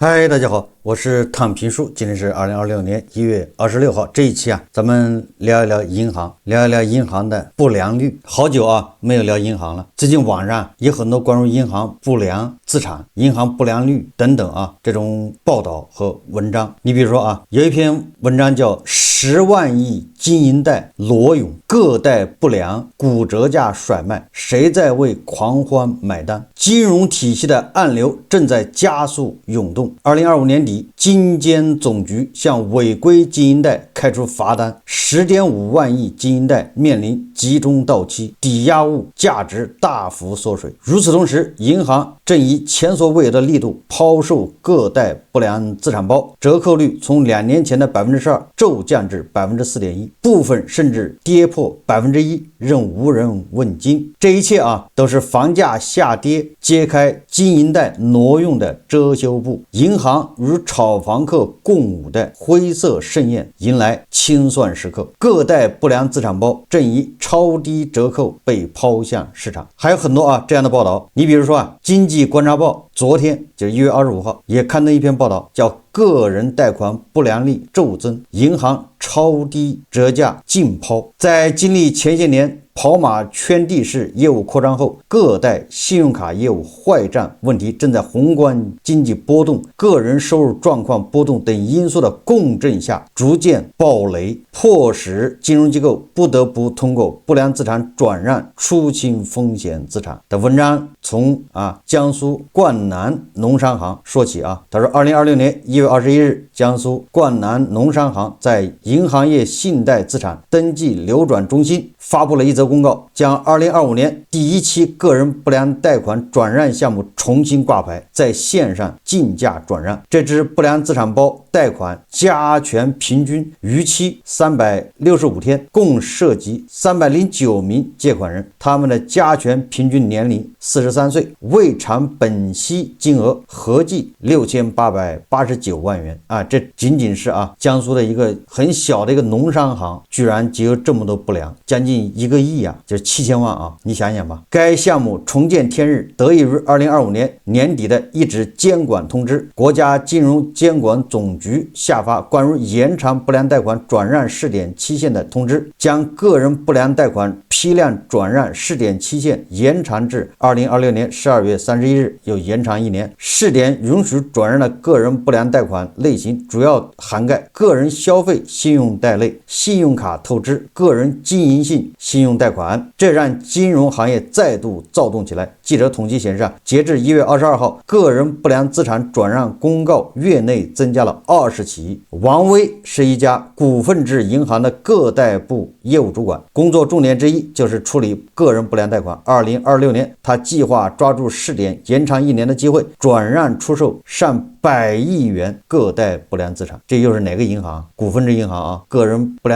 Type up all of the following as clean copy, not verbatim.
嗨，大家好，我是躺平叔，今天是2026年1月26号。这一期咱们聊一聊银行，聊一聊银行的不良率。好久没有聊银行了。最近网上有很多关于银行不良资产、银行不良率等等这種報道和文章。你比如说有一篇文章叫10萬億金銀貸裸泳，各貸不良，骨折價甩賣，誰在為狂歡買單？金融體系的暗流正在加速湧動。2025年底，金監總局向違規金銀貸開出罰單，10.5萬億金銀貸面臨集中到期，抵押物價值大幅縮水。與此同時，銀行正以前所未有的力度拋售各貸不良資產包，折扣率從2年前的12%驟降至4.1%，部分甚至跌破1%，仍無人問津。這一切都是房價下跌揭開金銀貸挪用的遮羞布，銀行與炒房客共舞的灰色盛宴迎來清算時刻。各貸不良資產包正以超低折扣被拋向市場。還有很多這樣的報道，你比如說經濟觀察報昨天就是1月25號也刊登一篇報道，叫個人貸款不良率驟增，銀行超低折價競拋。在經歷前些年跑馬圈地式業務擴張後，各貸信用卡業務壞賬問題正在宏觀經濟波動、個人收入狀況波動等因素的共振下逐漸爆雷，迫使金融機構不得不通過不良資產轉讓出清風險資產。的文章從江蘇灌南農商行說起他說2026年1月21日，江蘇灌南農商行在銀行業信貸資產登記流轉中心發布了一則公告，將2025年第一期個人不良貸款轉讓項目重新掛牌，在線上競價轉讓。這支不良資產包貸款加權平均逾期365天，共涉及309名借款人，他們的加權平均年齡43歲，未償本息金額合計6889萬元這僅僅是江蘇的一個很小的一個農商行，居然就有這麼多不良，將近1個億就是7000萬你想想吧。該項目重見天日得益於2025年年底的一紙監管通知，國家金融監管總局下發關於延長不良貸款轉讓試點期限的通知，將個人不良貸款批量轉讓試點期限延長至2026年12月31日，又延長1年。試點允許轉讓的個人不良貸款類型主要涵蓋個人消費信用貸類、信用卡透支、個人經營性信用貸款，這讓金融行業再度躁動起來。記者統計顯示截至1月22號，個人不良資產轉讓公告月內增加了20起。王威是一家股份制銀行的個貸部業務主管，工作重點之一就是處理個人不良貸款。2026年，他計劃抓住試點延長1年的機會，轉讓出售上100億元個貸不良資產。這又是哪個銀行？股份制銀行個人不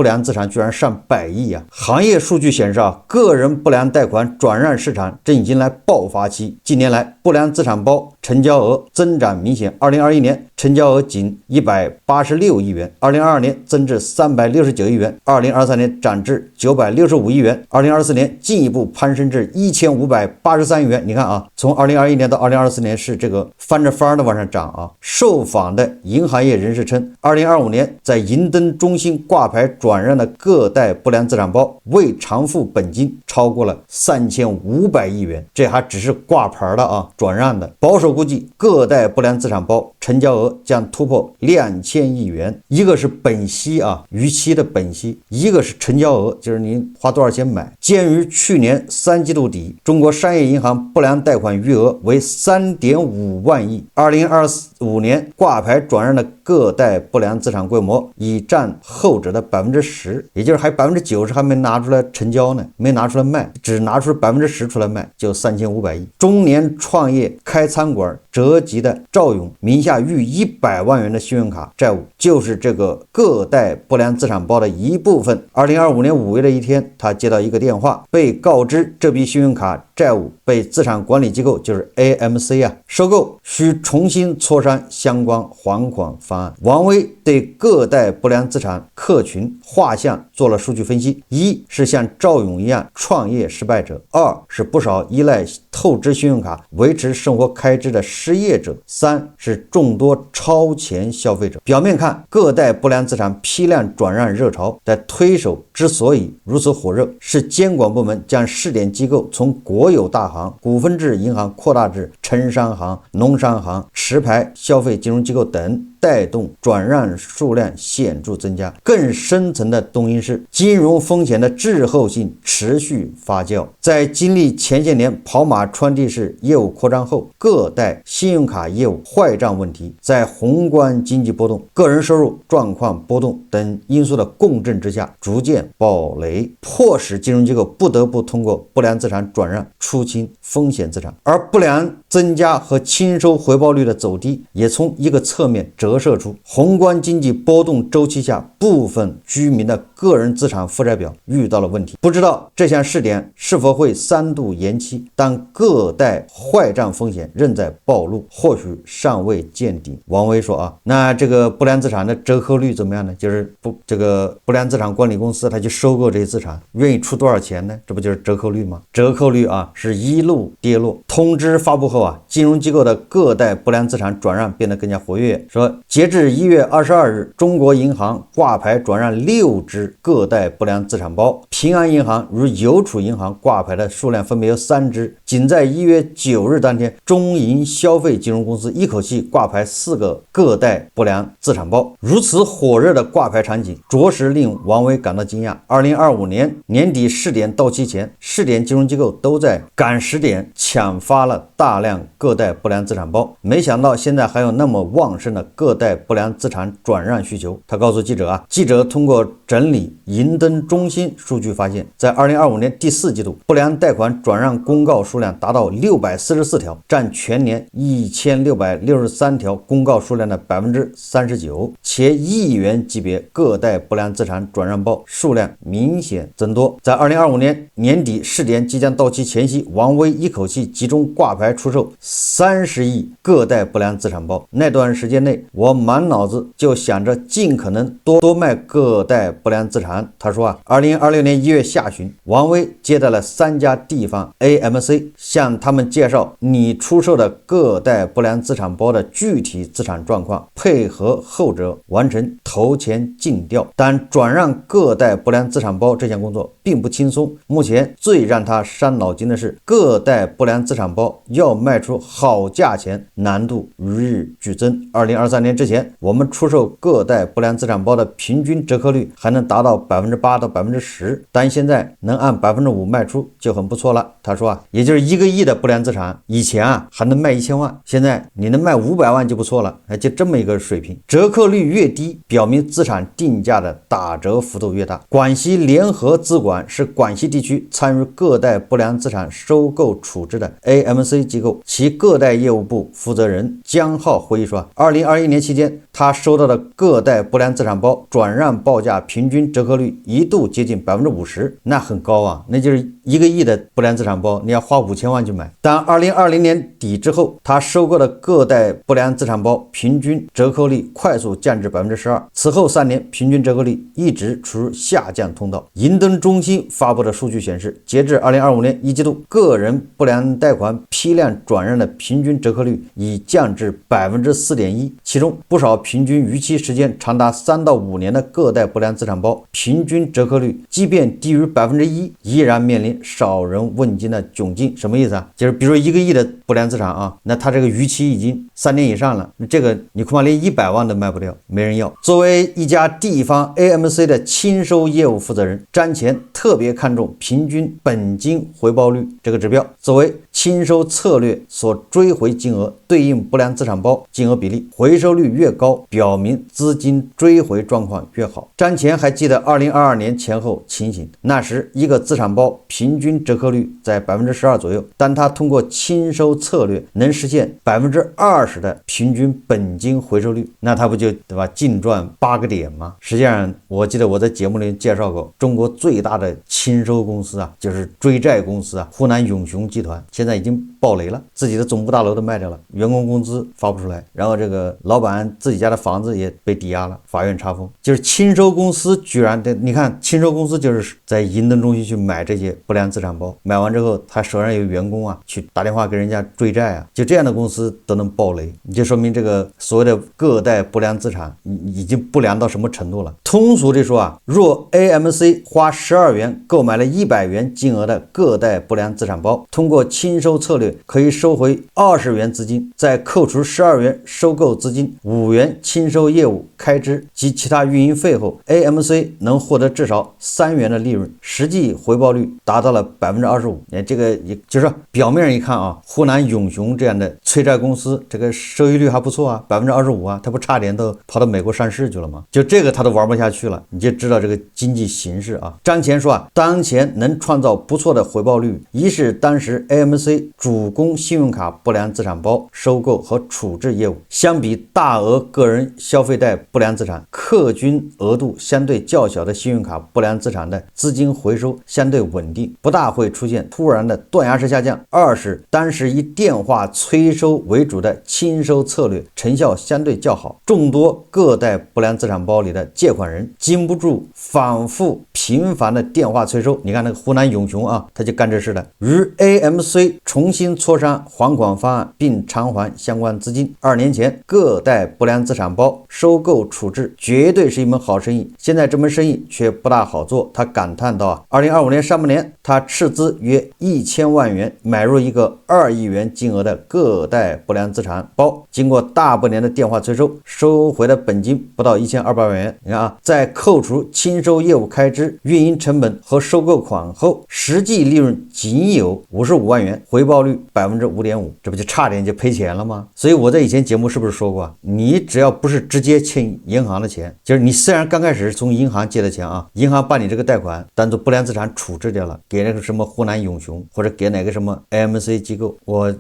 良資產居然上100億行業數據顯示個人不良貸款轉讓市場正迎來爆發期。近年來，不良資產包成交額增長明顯，2021年成交額僅186億元，2022年增至369億元，2023年漲至965億元，2024年進一步攀升至1583億元。你看從2021年到2024年是這個翻着番的往上漲受訪的銀行業人士稱，2025年在銀燈中心掛牌轉讓的各貸不良資產包未償付本金超過了3500億元，這還只是掛牌的轉讓的。保守估計，各貸不良資產包成交額將突破2000億元。一個是本息逾期的本息，一個是成交額，就是您花多少錢買。鑑於去年3季度底，中國商業銀行不良貸款餘額為3.5萬億，2025年掛牌轉讓的各貸不良資產規模已佔後者的10%，也就是還90%還沒拿出來成交呢，沒拿出來賣，只拿出10%出來賣，就3500億。中年創業開餐館折戟的趙勇名下逾100萬元的信用卡債務，就是這個各貸不良資產包的一部分。2025年5月的一天，他接到一個電話，被告知這筆信用卡債務被資產管理機構就是 AMC 收購，需重新磋商相關還款方案。王威對各代不良資產客群畫像做了數據分析：一是像趙勇一樣創業失敗者，二是不少依賴透支信用卡維持生活開支的失業者，三是眾多超前消費者。表面看，各代不良資產批量轉讓熱潮的推手之所以如此火熱，是監管部門將試點機構從國有大行、股份制銀行擴大至城商行、農商行、持牌消費金融機構等，帶動轉讓數量顯著增加。更深層的動因是金融風險的滯後性持續發酵。在經歷前些年跑馬川地式業務擴張後，各代信用卡業務壞賬問題在宏觀經濟波動、個人收入狀況波動等因素的共振之下逐漸爆雷，迫使金融機構不得不通過不良資產轉讓出清風險資產。而不良增加和清收回報率的走低，也從一個側面折射出宏觀經濟波動周期下部分居民的個人資產負債表遇到了問題。不知道這項試點是否會3度延期，但各代壞賬風險仍在暴露，或許尚未見頂。王威說那這個不良資產的折扣率怎麼樣呢？就是這個不良資產管理公司他去收購这些資產，願意出多少錢呢？這不就是折扣率嗎？折扣率是一路跌落。通知發布後金融機構的各代不良資產轉讓變得更加活躍。說截至1月22日，中國銀行掛牌轉讓6只各代不良資產包，平安銀行與郵儲銀行掛牌的數量分別有3只。僅在1月9日當天，中銀消費金融公司一口氣掛牌4個各代不良資產包。如此火熱的掛牌場景，着實令王威感到驚訝。2025年年底試點到期前，試點金融機構都在趕時點搶發了大量各代不良資產包，沒想到現在還有那麼旺盛的各代不良資產轉讓需求。他告訴記者記者通過整理銀燈中心數據發現，在2025年第4季度，不良貸款轉讓公告數量達到644條，佔全年1663條公告數量的39%，且1億元級別各代不良資產轉讓包數量明顯增多。在2025年年底試點即將到期前夕，王威一口氣集中掛牌出售30億各代不良資產包。那段時間內，我滿腦子就想着盡可能多賣各代不良資產。他說2026年1月下旬，王威接待了3家地方 AMC， 向他們介紹擬出售的各代不良資產包的具體資產狀況，配合後者完成投前競調。但轉讓各代不良資產包這項工作並不輕鬆，目前最讓他傷腦筋的是，各代不良資產包要賣出好價錢難度與日俱增。2023年之前，我們出售各代不良資產包的平均折扣率還能達到8%到10%，但現在能按5%賣出就很不錯了。他說也就是1個億的不良資產，以前還能賣1000萬，現在你能賣500萬就不錯了，就這麼一個水平。折扣率越低，表明資產定價的打折幅度越大。廣西聯合資管是廣西地區參與各代不良資產收購處置的 AMC 機構，其各代業務部負責人江浩回憶說，2021年期間，他收到的各代不良資產包轉讓報價平均折扣率一度接近50%，那很高那就是1個億的不良資產包，你要花5000萬去買。但2020年底之後，他收購的各代不良資產包平均折扣率快速降至12%，此後3年平均折扣率一直處於下降通道。银燈中心發布的數據顯示，截至2025年1季度，個人不良貸款批量轉讓的平均折扣率已降至4.1%，其中不少平均逾期時間長達3到5年的各代不良資產包，平均折扣率即便低於1%，依然面臨少人問津的窘境。什麼意思就是比如說1個億的不良資產那他這個逾期已經3年以上了，這個你恐怕連100萬都賣不掉，沒人要。作為一家地方 AMC 的清收業務負責人，張前特別看重平均本金回報率這個指標。作為清收策略所追回金額對應不良資產包金額比例，回收率越高，表明資金追回狀況越好。詹前還記得2022年前後情形，那時一個資產包平均折扣率在12%左右，但他通過清收策略能實現20%的平均本金回收率，那他不就对吧净賺8個點嗎？實際上我記得我在節目裡介紹過，中國最大的清收公司啊，就是追債公司啊，湖南永雄集团现在已經爆雷了，自己的总部大樓都賣掉了，員工工資發不出來，然後這個老闆自己家的房子也被抵押了，法院查封。就是清收公司居然的，你看清收公司就是在银登中心去買這些不良資產包，買完之後他手上有員工啊，去打電話給人家追債啊，就這樣的公司都能爆雷，就說明這個所謂的个貸不良資產已經不良到什麼程度了。通俗地說啊，若 AMC 花12元購買了100元金額的個貸不良資產包，通過清收策略可以收回20元資金，再扣除12元收購資金、5元清收業務開支及其他運營費後， AMC 能獲得至少3元的利潤，實際回報率達到了25%。這個也就是說表面上一看啊，湖南永雄這樣的催債公司這個收益率還不錯啊，25%啊，它不差點都跑到美國上市去了嗎？就這個他都玩不下去了，你就知道這個經濟形勢啊。張前說啊，當前能創造不錯的回報率，一是當時 AMC 主攻信用卡不良資產包收購和處置業務，相比大額個人消費貸不良資產，客均額度相對較小的信用卡不良資產的資金回收相對穩定，不大會出現突然的斷崖式下降。二是當時以電話催收為主的清收策略成效相對較好，眾多個貸不良資產包裡的借款人經不住反覆頻繁的電話催收，你看那個湖南永雄啊，他就幹這事的，與 AMC 重新磋商還款方案並償還相關資金。2年前個貸不良資產包收購處置絕對是一門好生意，現在這門生意卻不大好做。他感嘆道啊，2025年上半年他斥資約1000萬元買入一個2億元金額的個貸不良資產包，經過大半年的電話催收，收回的本金不到1200萬元。你看啊，在扣除清收業務開支、運營成本和收購款後，實際利潤僅有55萬元，回報率5.5%，這不就差點就賠錢了嗎？所以我在以前節目是不是說過，你只要不是直接欠銀行的錢，就是你雖然剛開始是從銀行借的錢啊，銀行把你這個貸款當做不良資產處置掉了，給那個什麼湖南永雄或者給哪個什麼 AMC 機構，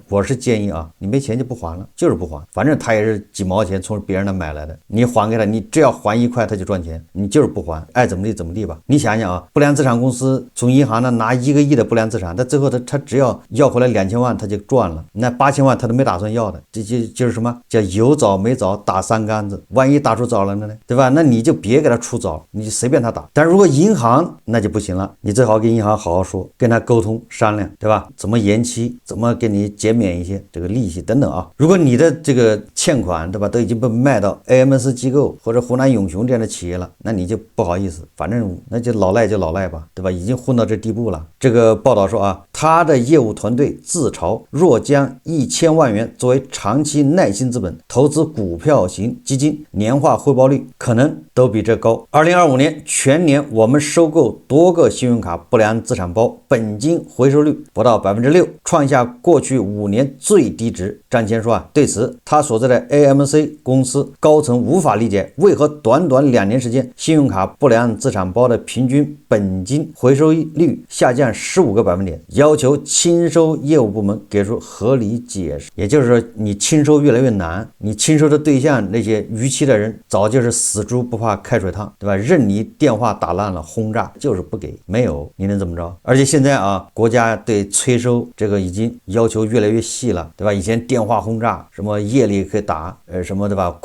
我是建議啊，你沒錢就不還了，就是不還，反正他也是幾毛錢從別人那買來的，你還給他，你只要還1塊他就賺錢，你就是不還，愛怎麼地怎麼地吧。你想想啊，不良資產公司從銀行那拿1個億的不良資產，但最後他只要要回來2000萬他就賺了，那8000萬他都沒打算要的，就是什麼叫有棗沒棗打3竿子，萬一打出棗了呢，對吧？那你就別給他出棗，你就隨便他打。但如果銀行那就不行了，你最好跟銀行好好說，跟他溝通商量，對吧？怎麼延期，怎麼給你減免一些這個利息等等啊。如果你的這個欠款，對吧，都已經被賣到 AMC 機構或者湖南永雄這樣的企業了，那你就不好意思，反正那就老賴就老賴吧，对吧？已經混到這地步了。這個報道說啊，他的業務團隊自嘲，若將1000萬元作為長期耐心資本投資股票型基金，年化回報率可能都比這高。2025年全年我們收購多個信用卡不良資產包，本金回收率不到6%，創下過去5年最低值。張前說啊，對此他所在的 AMC 公司高層無法理解，為何短短2年時間，信用卡不良資產包的平均本金回收率下降15個百分點，要求清收業務部門給出合理解釋。也就是說，你清收越來越難，你清收的對象那些逾期的人早就是死豬不怕開水燙，對吧？任你電話打爛了轟炸，就是不給，沒有你能怎麼着？而且現在啊，國家對催收這個已經要求越來越細了，對吧？以前電話轟炸，什麼夜裡可以打，什麼對吧？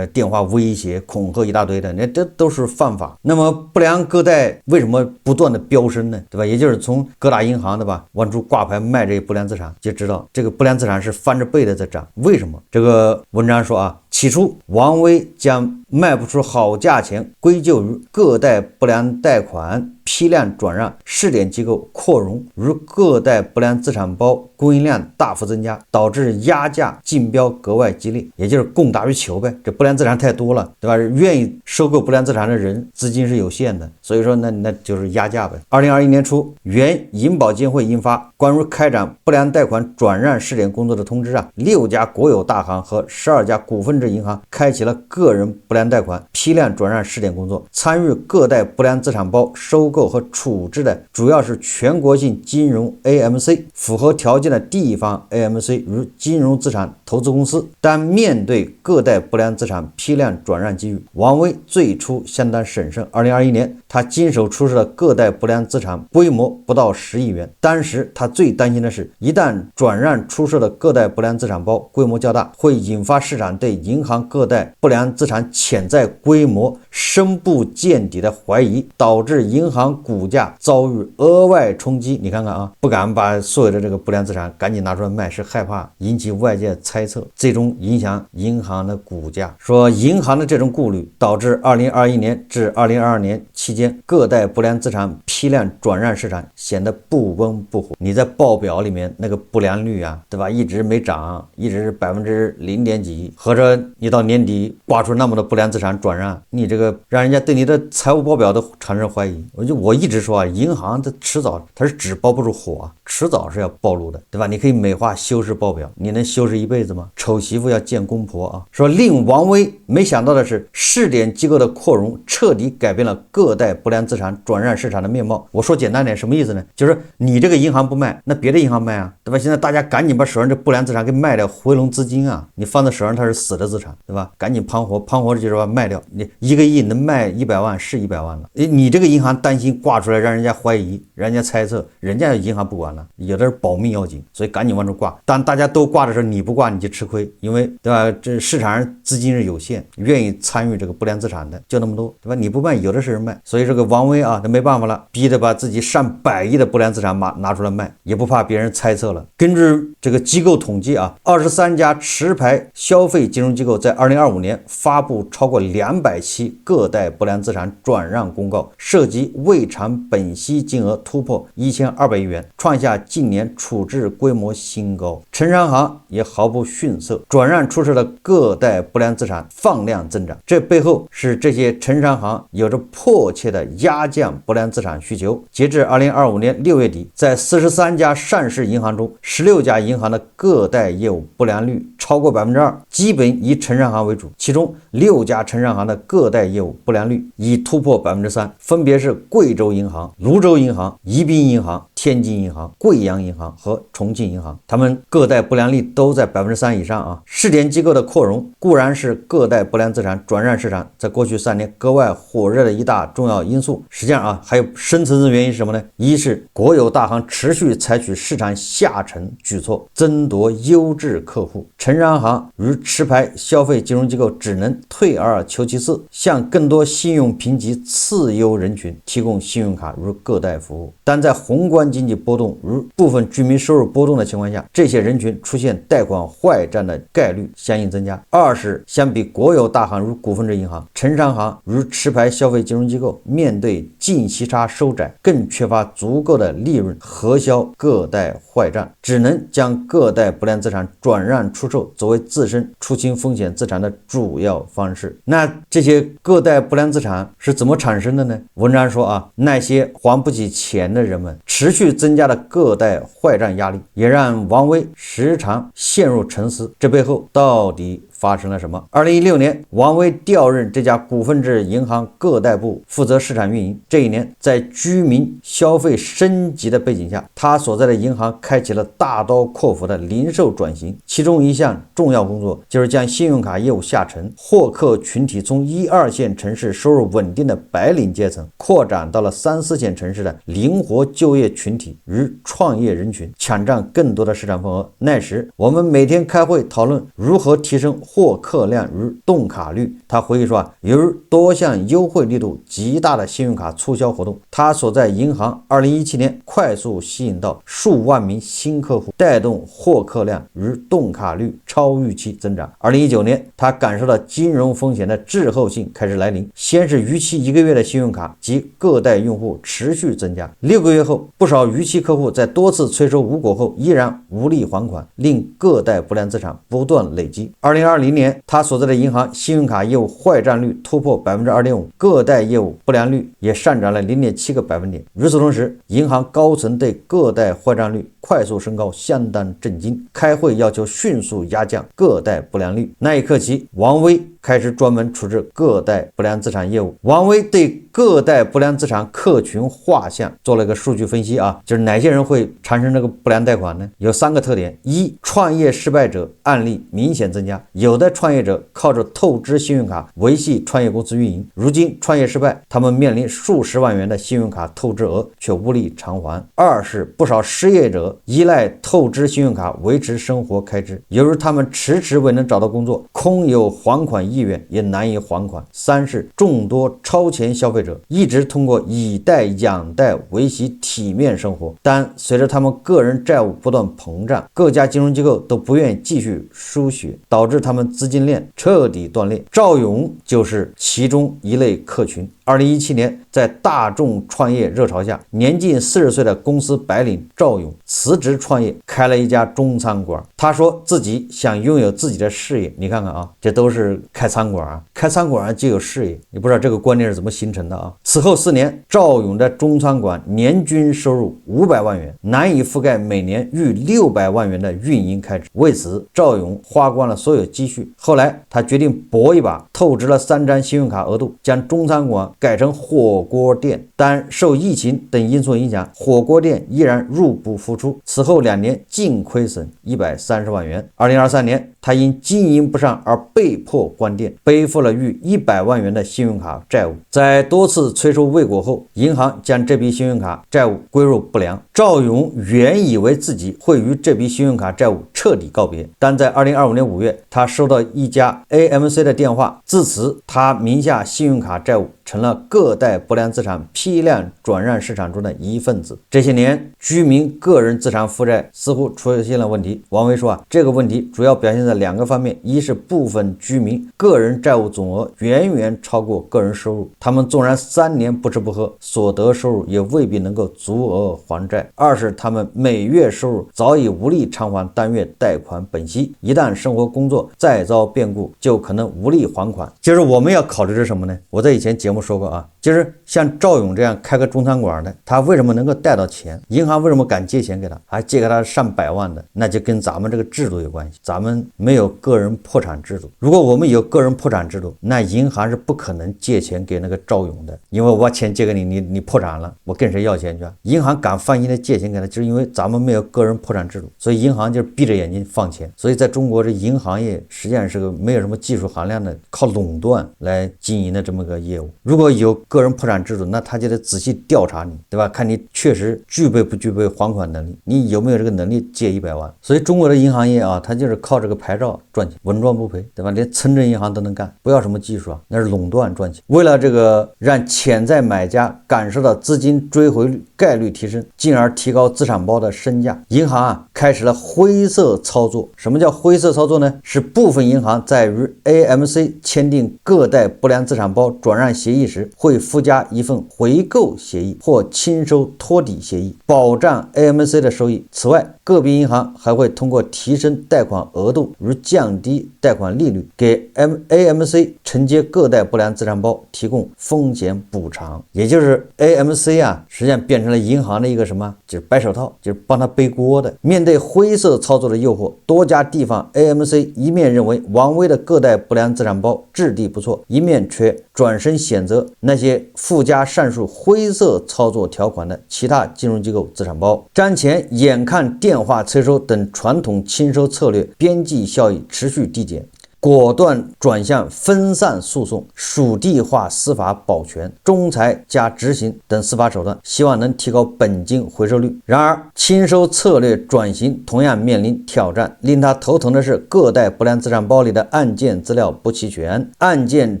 電話威脅、恐嚇一大堆的，那這都是犯法。那麼不良個貸為什麼不斷的飆升呢？對吧？也就是從各大銀行對吧，往出掛牌賣這些不良資產，就知道這個不良資產是翻着倍的在漲。為什麼？這個文章說啊，起初，王威將賣不出好價錢歸咎於個貸不良貸款批量轉讓、試點機構擴容與個貸不良資產包供應量大幅增加，導致壓價競標格外激烈，也就是供大於求唄。這不良資產太多了，對吧？願意收購不良資產的人資金是有限的，所以說那就是壓價唄。2021年初，原銀保監會印發關於開展不良貸款轉讓試點工作的通知，6家國有大行和12家股份制銀行開啟了個人不良貸款批量轉讓試點工作，參與個貸不良資產包收購和處置的主要是全國性金融 AMC 符合條件的地方 AMC 與金融資產投資公司。但面對個貸不良資產批量轉讓機遇，王威最初相當審慎。2021年，他經手出售的個貸不良資產規模不到10億元。當時他最擔心的是，一旦轉讓出售的個貸不良資產包規模較大，會引發市場對銀行個貸不良資產潛在規模深不見底的懷疑，導致銀行股價遭遇額外衝擊。你看看不敢把所有的這個不良資產趕緊拿出來賣，是害怕引起外界猜測，最終影響銀行的股價。說銀行的這種顧慮導致2021年至2022年期間，個貸不良資產批量轉讓市場顯得不溫不火。你在報表裡面那個不良率對吧，一直沒漲，一直是0.點幾，合着你到年底掛出那麼多不良資產轉讓，你這個讓人家對你的財務報表都產生懷疑。我一直說銀行它遲早它是紙包不住火，遲早是要暴露的，對吧？你可以美化修飾報表，你能修飾一輩子嗎？醜媳婦要見公婆說令王威沒想到的是，試點機構的擴容徹底改變了個貸不良資產轉讓市場的面貌。我說簡單點，什麼意思呢？就是你這個銀行不賣，那別的銀行賣對吧？現在大家趕緊把手上這不良資產給賣掉，回籠資金你放在手上它是死的資產，对吧？趕緊磅礴就是把賣掉，你1個億能賣100萬是100萬了。你這個銀行擔心掛出來讓人家懷疑，人家猜測，人家銀行不管了，有的是保命要緊，所以趕緊往這掛。當大家都掛的時候，你不掛你就吃虧，因為對吧？這市場上資金是有限，願意參與這個不良資產的就那麼多，对吧？你不賣，有的是人賣，所以這個王威他沒辦法了，逼得把自己上百億的不良資產拿出來賣，也不怕別人猜測了。根據這個機構統計23家持牌消費金融機構在2025年發布超過200期個貸不良資產轉讓公告，涉及未償本息金額突破1200億元，創下近年處置規模新高。城商行也毫不遜色，轉讓出售的個貸不良資產放量增長，這背後是這些城商行有着迫切的壓降不良資產需求。截至2025年6月底，在43家上市银行中，16家银行的個貸業務不良率超過2%，基本以城商行為主，其中6家城商行的個貸業務不良率已突破3%，分別是貴州銀行、泸州銀行、宜賓銀行、天津銀行、貴陽銀行和重慶銀行，他們個貸不良率都在3%以上試點機構的擴容固然是個貸不良資產轉讓市場在過去3年格外火熱的一大重要因素。實際上還有深層次原因是什麼呢？一是國有大行持續採取市場下沉舉措，爭奪優質客戶，城商行與持牌消費金融機構只能退而求其次，向更多信用評級次優人群提供信用卡與個貸服務。但在宏觀經濟波動與部分居民收入波動的情況下，這些人群出現貸款壞賬的概率相應增加。二是相比國有大行與股份制银行，城商行與持牌消費金融機構面對净息差收窄，更缺乏足夠的利潤核銷個貸壞賬，只能將個貸不良資產轉讓出售作為自身出清風險資產的主要方式。那這些個貸不良資產是怎麼產生的呢？文章說那些還不起錢的人們持續增加的個貸壞賬壓力，也讓王威時常陷入沉思，這背後到底發生了什麼？2016年，王威調任這家股份制銀行個貸部負責市場運營。這一年，在居民消費升級的背景下，他所在的銀行開啟了大刀闊斧的零售轉型。其中一項重要工作就是將信用卡業務下沉，获客群體從1、2線城市收入穩定的白領階層，擴展到了3、4線城市的靈活就業群體與創業人群，搶佔更多的市場份額。那時，我們每天開會討論如何提升獲客量與動卡率。他回憶說由於多項優惠力度極大的信用卡促銷活動，他所在銀行2017年快速吸引到數萬名新客戶，帶動獲客量與動卡率超預期增長。2019年，他感受到金融風險的滯後性開始來臨，先是逾期1個月的信用卡及個貸用戶持續增加，6個月後，不少逾期客戶在多次催收無果後依然無力還款，令個貸不良資產不斷累積。2020年，他所在的銀行信用卡業務壞賬率突破 2.5%， 個貸業務不良率也上漲了 0.7個百分點。與此同時，銀行高層對個貸壞賬率快速升高相當震驚，開會要求迅速壓降個貸不良率。那一刻起，王威開始專門處置個貸不良資產業務。王威對個貸不良資產客群畫像做了一個數據分析就是哪些人會產生這個不良貸款呢？有3個特點：一、創業失敗者案例明顯增加，有的創業者靠着透支信用卡維繫創業公司運營，如今創業失敗，他們面臨數十萬元的信用卡透支額卻無力償還。二是不少失業者依賴透支信用卡維持生活開支，由於他們遲遲未能找到工作，空有還款意願也難以還款。三是众多超前消費者一直通過以貸養貸維繫體面生活，但隨着他們個人債務不斷膨脹，各家金融機構都不願意繼續輸血，導致他們資金鏈徹底斷裂。趙勇就是其中一類客群。2017年，在大眾創業熱潮下，年近40歲的公司白領趙勇辭職創業，開了一家中餐館。他說自己想擁有自己的事業。你看看這都是開餐館開餐館就有事業，你不知道這個觀念是怎麼形成的此後4年，趙勇的中餐館年均收入500萬元，難以覆蓋每年逾600萬元的運營開支。為此，趙勇花光了所有積蓄。後來，他決定搏一把，透支了3張信用卡額度，將中餐館改成火鍋店，但受疫情等因素影響，火鍋店依然入不敷出。此後2年净虧損130萬元。2023年，他因經營不善而被迫關店，背負了逾100萬元的信用卡債務。在多次催收未果後，銀行將這筆信用卡債務歸入不良。趙勇原以為自己會與這筆信用卡債務徹底告別，但在2025年5月，他收到一家 AMC 的電話，自此他名下信用卡債務成了個貸不良資產批量轉讓市場中的一份子。這些年，居民個人資產負債似乎出現了問題。王威說這個問題主要表現在2個方面：一是部分居民個人債務總額遠遠超過個人收入，他們縱然3年不吃不喝，所得收入也未必能夠足額還債；二是他們每月收入早已無力償還當月貸款本息，一旦生活工作再遭變故，就可能無力還款。就是我們要考慮的是什麼呢？我在以前節目说过就是像趙勇這樣開個中餐館的，他為什麼能夠貸到錢？銀行為什麼敢借錢給他，還借給他上百萬的？那就跟咱們這個制度有關係。咱們沒有個人破產制度，如果我們有個人破產制度，那銀行是不可能借錢給那個趙勇的，因為我把錢借給你，你破產了，我跟誰要錢去銀行敢放心的借錢給他，就是因為咱們沒有個人破產制度，所以銀行就是閉着眼睛放錢。所以在中國，這銀行業實際上是個沒有什麼技術含量的，靠壟斷來經營的這麼個業務。如果有個人破產制度，那他就得仔細調查你，對吧？看你確實具備不具備還款能力，你有沒有這個能力借100萬。所以中國的銀行業它就是靠這個牌照賺錢，穩賺不賠，對吧？連村鎮銀行都能幹，不要什麼技術那是壟斷賺錢。為了這個讓潛在買家感受到資金追回概率提升，進而提高資產包的身價，銀行開始了灰色操作。什麼叫灰色操作呢？是部分銀行在與 AMC 簽訂個貸不良資產包轉讓協議時，會附加一份回購協議或清收托底協議，保障 AMC 的收益。此外，個別銀行還會通過提升貸款額度與降低貸款利率，給 AMC 承接個貸不良資產包提供風險補償。也就是 AMC 實際上變成了銀行的一個什麼？就是白手套，就是幫他背鍋的。面對灰色操作的誘惑，多家地方 AMC 一面認為王威的個貸不良資產包質地不錯，一面卻轉身譴責那些附加上述灰色操作條款的其他金融機構資產包。當前眼看電話催收等傳統清收策略邊際效益持續遞減，果斷轉向分散訴訟、屬地化司法保全、仲裁加執行等司法手段，希望能提高本金回收率。然而，清收策略轉型同樣面臨挑戰。令他頭疼的是，各代不良資產包裡的案件資料不齊全，案件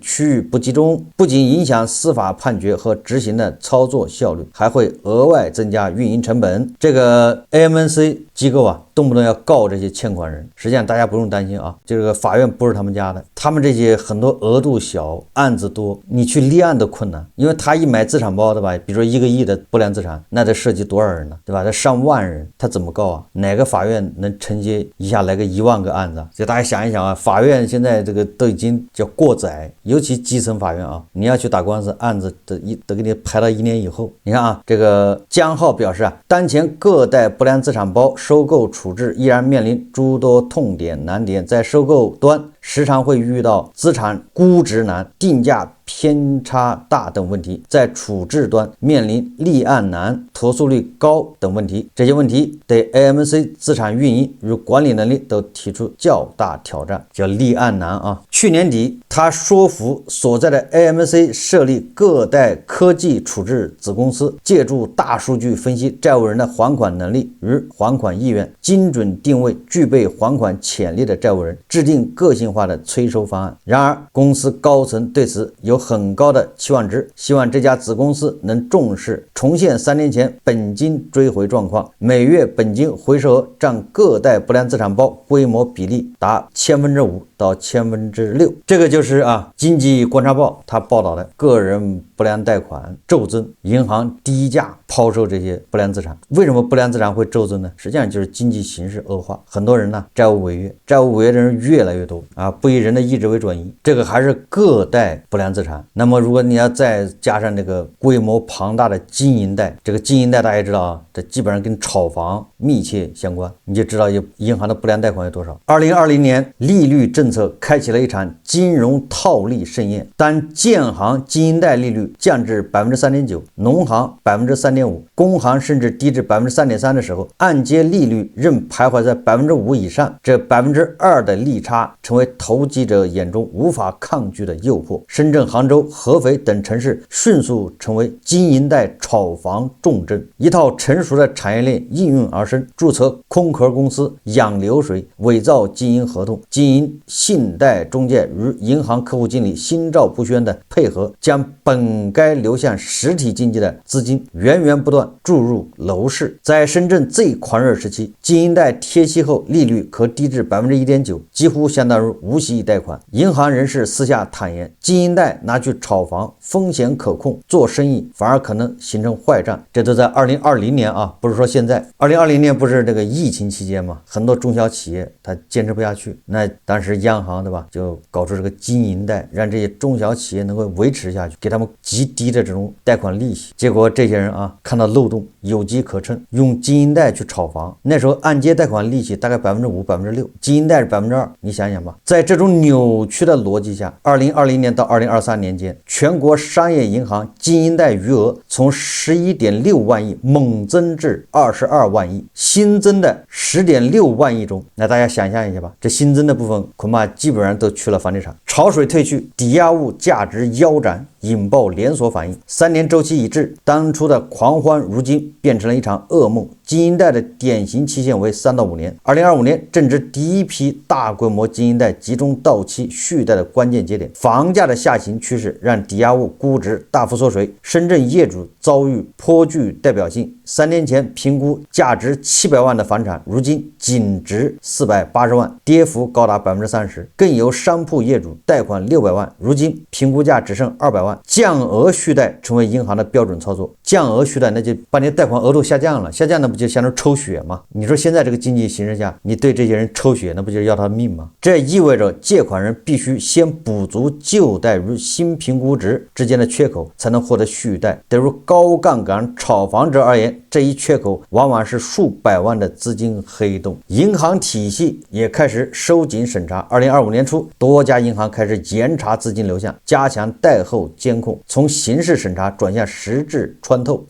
區域不集中，不僅影響司法判決和執行的操作效率，還會額外增加運營成本。這個 AMC 機構啊，動不動要告這些欠款人。實際上大家不用擔心啊，這個法院不是他們家的，他們这些很多額度小，案子多，你去立案都困难。因为他一買資產包的吧，比如說1個億的不良資產，那得涉及多少人呢？對吧？這上萬人，他怎麼告啊？哪個法院能承接一下來個1萬個案子？所以大家想一想啊，法院現在這個都已經叫過載，尤其基層法院啊，你要去打官司，案子得給你排到1年以後。你看啊，這個江浩表示啊，當前各代不良資產包收購處置依然面臨諸多痛點難點，在收購端時常會遇到資產估值難、定價偏差大等問題，在處置端面臨立案難、投訴率高等問題。這些問題對 AMC 資產運營與管理能力都提出較大挑戰，叫立案難啊。去年底，他說服所在的 AMC 設立各代科技處置子公司，借助大數據分析債務人的還款能力與還款意願，精準定位具備還款潛力的債務人，制定個性化的催收方案。然而，公司高層對此有很高的期望值，希望這家子公司能重視重現3年前本金追回狀況，每月本金回收額佔各代不良資產包規模比例達5%到6%。這個就是啊，經濟觀察報他報道的個人不良貸款驟增，銀行低價拋售這些不良資產。為什麼不良資產會驟增呢？實際上就是經濟形勢惡化，很多人呢債務違約，債務違約的人越來越多啊，不以人的意志為轉移。這個還是各代不良資產。那麼如果你要再加上這個規模龐大的經營貸，這個經營貸大家知道啊，這基本上跟炒房密切相關，你就知道銀行的不良貸款有多少。2020年利率政策開啟了一場金融套利盛宴，當建行經營貸利率降至 3.9%， 農行 3.5%， 工行甚至低至 3.3% 的時候，按揭利率仍徘徊在 5% 以上，這 2% 的利差成為投機者眼中無法抗拒的誘惑。深圳、杭州、合肥等城市迅速成為經營貸炒房重鎮，一套成熟的產業鏈應運而生，註冊空殼公司、養流水、偽造經營合同、經營信貸中介與銀行客戶經理心照不宣的配合，將本該流向實體經濟的資金源源不斷注入樓市。在深圳最狂熱時期，經營貸貼息後利率可低至 1.9%， 幾乎相當於無息貸款。銀行人士私下坦言，經營貸拿去炒房風險可控，做生意反而可能形成壞賬。這都在2020年啊，不是說現在。2020年不是這個疫情期間嘛，很多中小企業它堅持不下去，那當時央行对吧，就搞出這個經營貸，讓這些中小企業能夠維持下去，給他們極低的這種貸款利息。結果這些人啊，看到漏洞，有機可乘，用經營貸去炒房。那時候按揭貸款利息大概 5%、6%， 經營貸是 2%， 你想想吧。在這種扭曲的邏輯下，2020年到2023年間，全國商業銀行經營貸餘額從11.6萬億猛增至22萬億，新增的10.6萬億中，那大家想象一下吧，這新增的部分恐怕基本上都去了房地產。潮水退去，抵押物價值腰斬，引爆連鎖反應。3年周期已至，當初的狂歡如今變成了一場噩夢。經營貸的典型期限為3到5年。2025年正值第一批大規模經營貸集中到期續貸的關鍵節點，房價的下行趨勢讓抵押物估值大幅縮水。深圳業主遭遇頗具代表性，3年前評估價值700萬的房產，如今僅值480萬，跌幅高達 30%。更有商鋪業主貸款600萬，如今評估價只剩200萬。降額續貸成為銀行的標準操作。降額續貸那就把你貸款額度下降了，下降的不就相當於抽血嗎？你說現在這個經濟形勢下，你對這些人抽血，那不就是要他命嗎？這意味着借款人必須先補足舊貸與新評估值之間的缺口，才能獲得續貸。對於高槓桿炒房者而言，這一缺口往往是數百萬的資金黑洞。銀行體系也開始收緊審查。2025年初，多家銀行開始嚴查資金流向，加強貸後監控，從形式審查轉向實質穿透。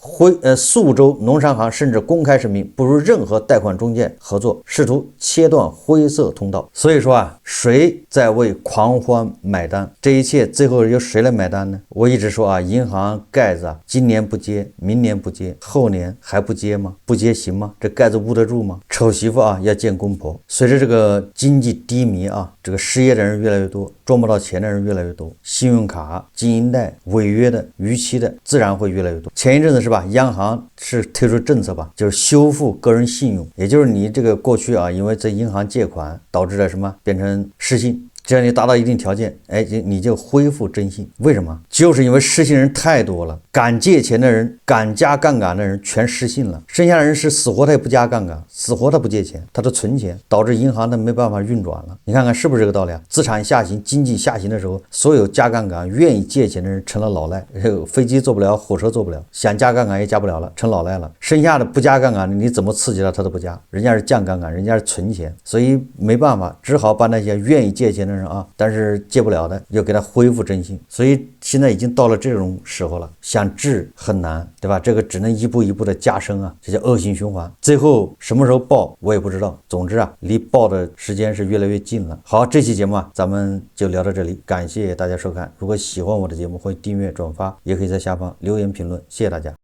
蘇州農商行甚至公開開市民不如任何貸款中介合作，試圖切斷灰色通道。所以說啊，誰在為狂歡買單？這一切最後由誰來買单呢？我一直說啊，銀行蓋子啊，今年不接，明年不接，後年還不接嗎？不接行嗎？這蓋子捂得住嗎？醜媳婦啊，要見公婆。隨着這個經濟低迷啊，這個失業的人越來越多，賺不到錢的人越来越多，信用卡、金銀貸違約的、逾期的自然會越來越多。前一陣子是吧，央行是推出政策吧，就是修復個人信用，也就是你這個過去啊，因為在银行借款導致了什麼，变成失信。只要你達到一定條件，你就恢復征信。為什麼？就是因為失信人太多了，敢借錢的人、敢加槓桿的人全失信了，剩下的人是死活他也不加槓桿，死活他不借錢，他都存錢，導致银行他没辦法運轉了。你看看是不是這個道理啊？資產下行、經濟下行的時候，所有加槓桿、願意借錢的人成了老賴，飛機坐不了，火車坐不了，想加槓桿也加不了了，成老賴了。剩下的不加槓桿的，你怎麼刺激他，他都不加，人家是降槓桿，人家是存錢，所以没辦法，只好把那些愿意借錢的人啊，但是借不了的，要给他恢復征信。所以现在已经到了这种时候了，想治很难，对吧？这个只能一步一步的加深啊，这叫恶性循环。最后什麼時候爆我也不知道，總之啊，離爆的時間是越來越近了。好，這期節目啊，咱們就聊到這裡，感謝大家收看。如果喜歡我的節目，歡迎訂閱轉發，也可以在下方留言評論，謝謝大家。